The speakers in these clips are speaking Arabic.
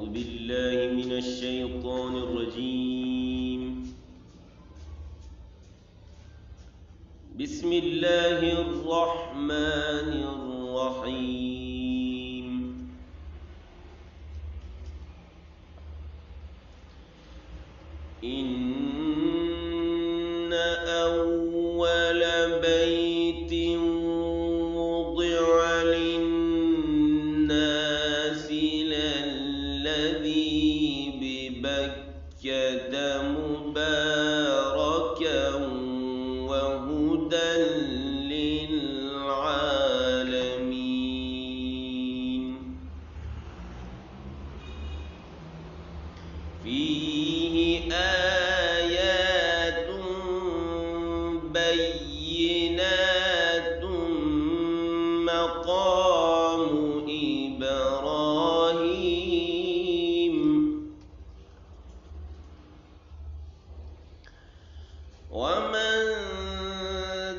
أعوذ بالله من الشيطان الرجيم. بسم الله الرحمن الرحيم. إن أول بيت وضع للناس للذي ببكة مباركا وهدى للعالمين. فيه آيات بينات مقام إبراهيم. ومن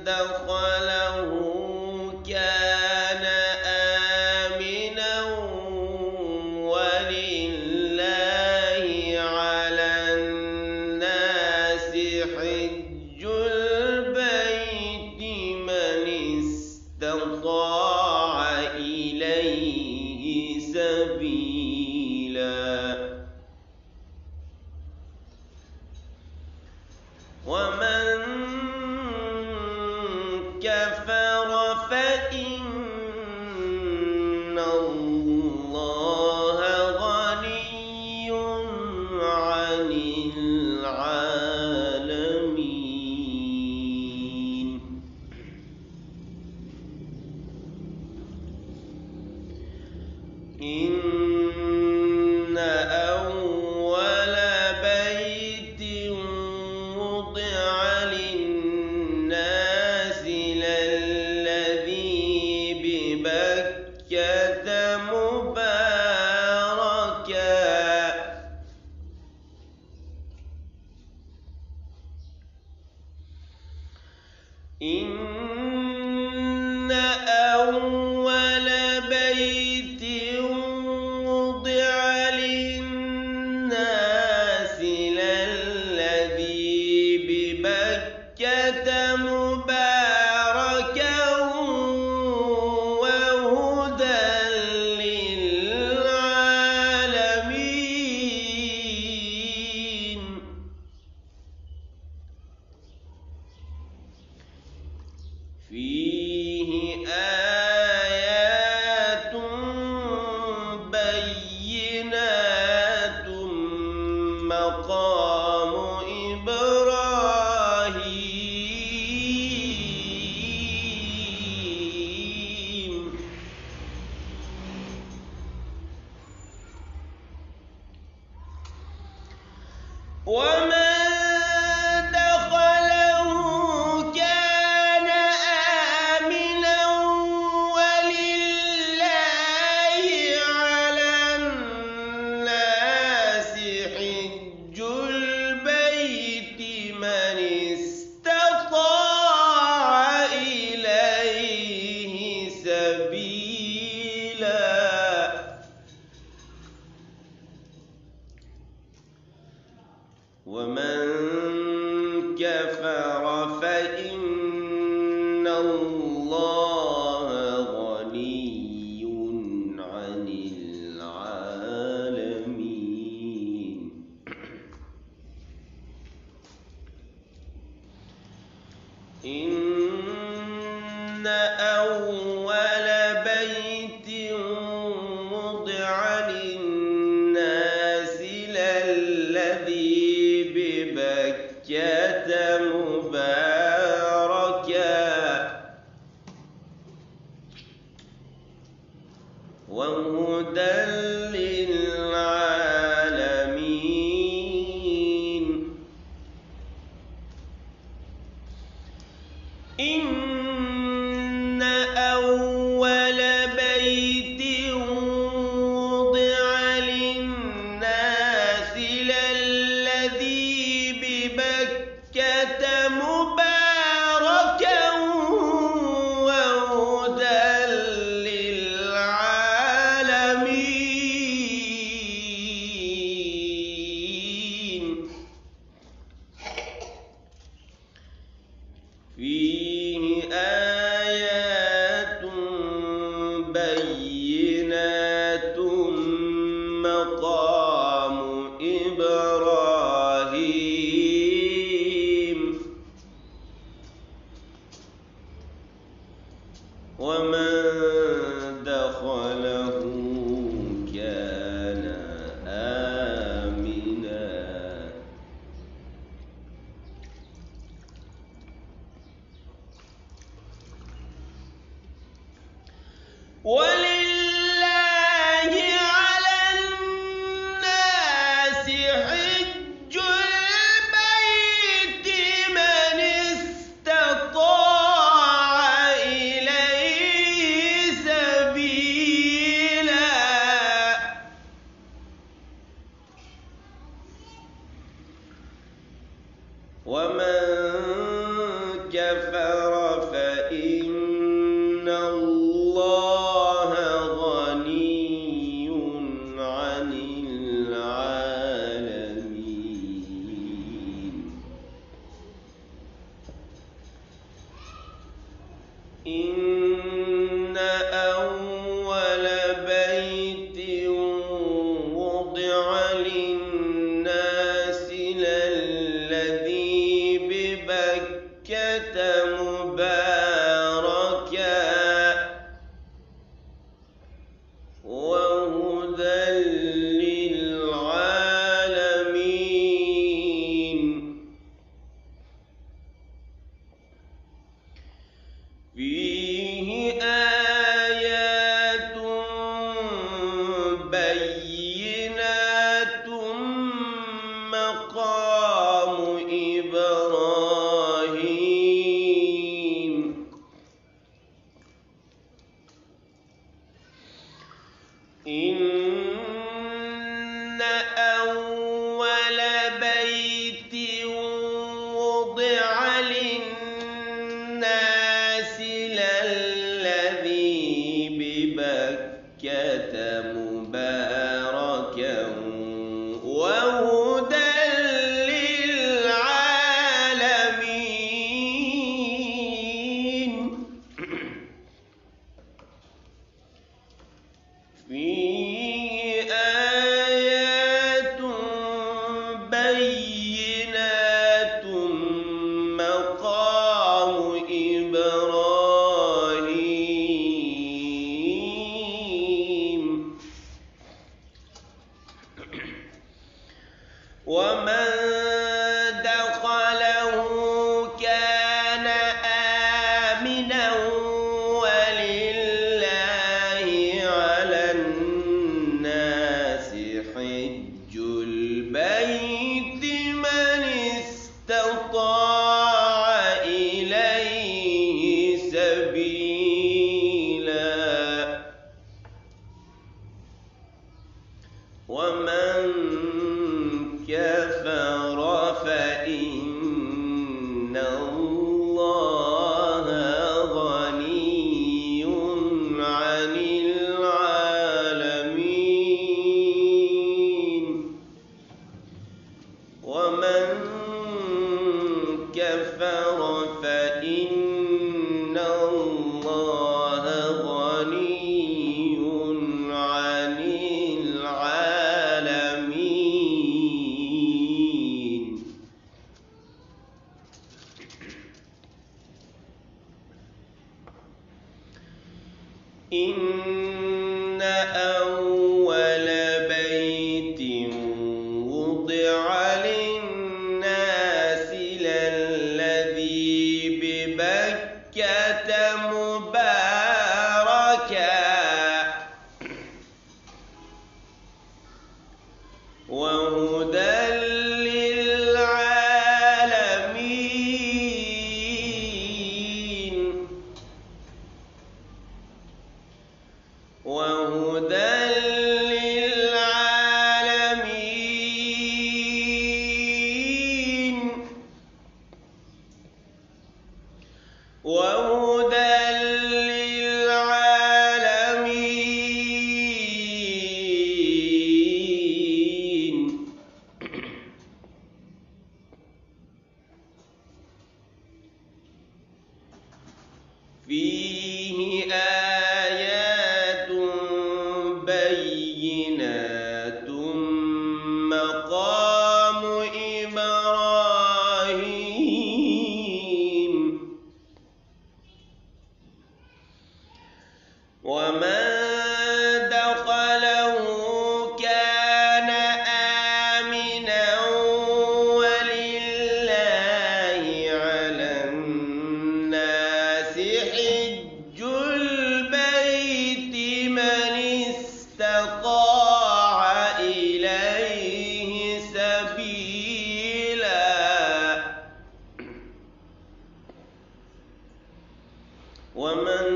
دخله كان آمنا ولله على الناس حج البيت من استطاع إليه سبيلا. ومن كفر فإن الله غني عن العالمين. إن أول بيت وضع للناس للذي ببكة مباركا إن أول بيت وضع للناس للذي ببكة مباركا وهدى للعالمين. فيه آيات بينات مقام إبراهيم. ومن دخله كان آمنا ولله على الناس حج البيت من استطاع إليه سبيلا. ومن كفر فإن الله غني عن العالمين. إن أول بيت وضع للناس للذي ببكة مباركا ومن دخله كان آمنا ولله على الناس حج البيت من استطاع إليه سبيلا ومن كفر فإن الله غني عن العالمين ومن كفر فإن الله غني عن العالمين إن أول بيت وضع للناس للذي ببكة مباركا وهدى للعالمين وهدى للعالمين وهدى للعالمين فيه آيات بينات مقام إبراهيم ومن دخله كان آمنا ولله على الناس حج البيت من استطاع إليه سبيلا ومن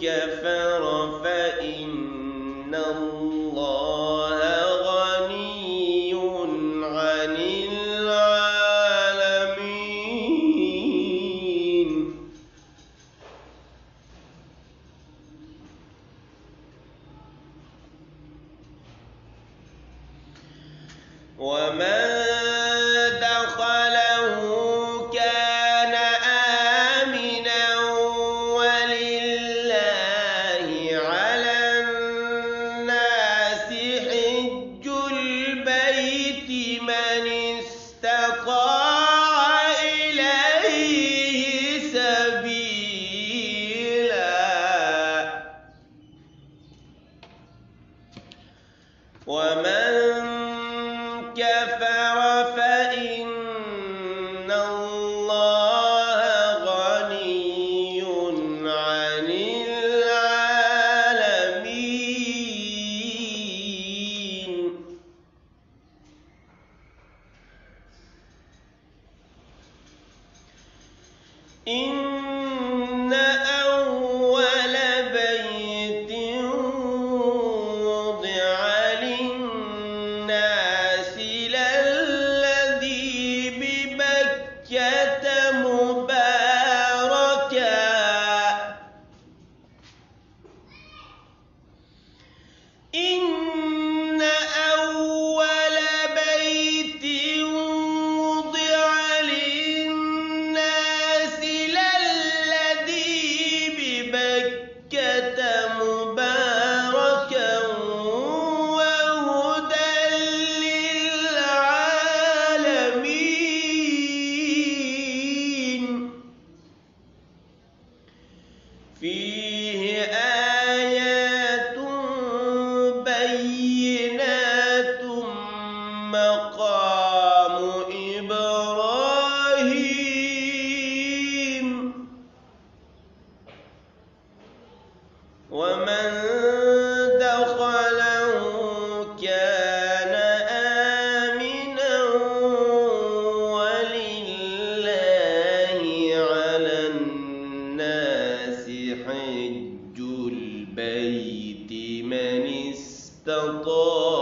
كفر فإن الله غني عن العالمين ومن دخله كان آمنا ولله على الناس حج البيت من استطاع إليه سبيلا ومن كفر فإن الله غني عن العالمين إن أول بيت وضع للناس اسْتَطَاعَ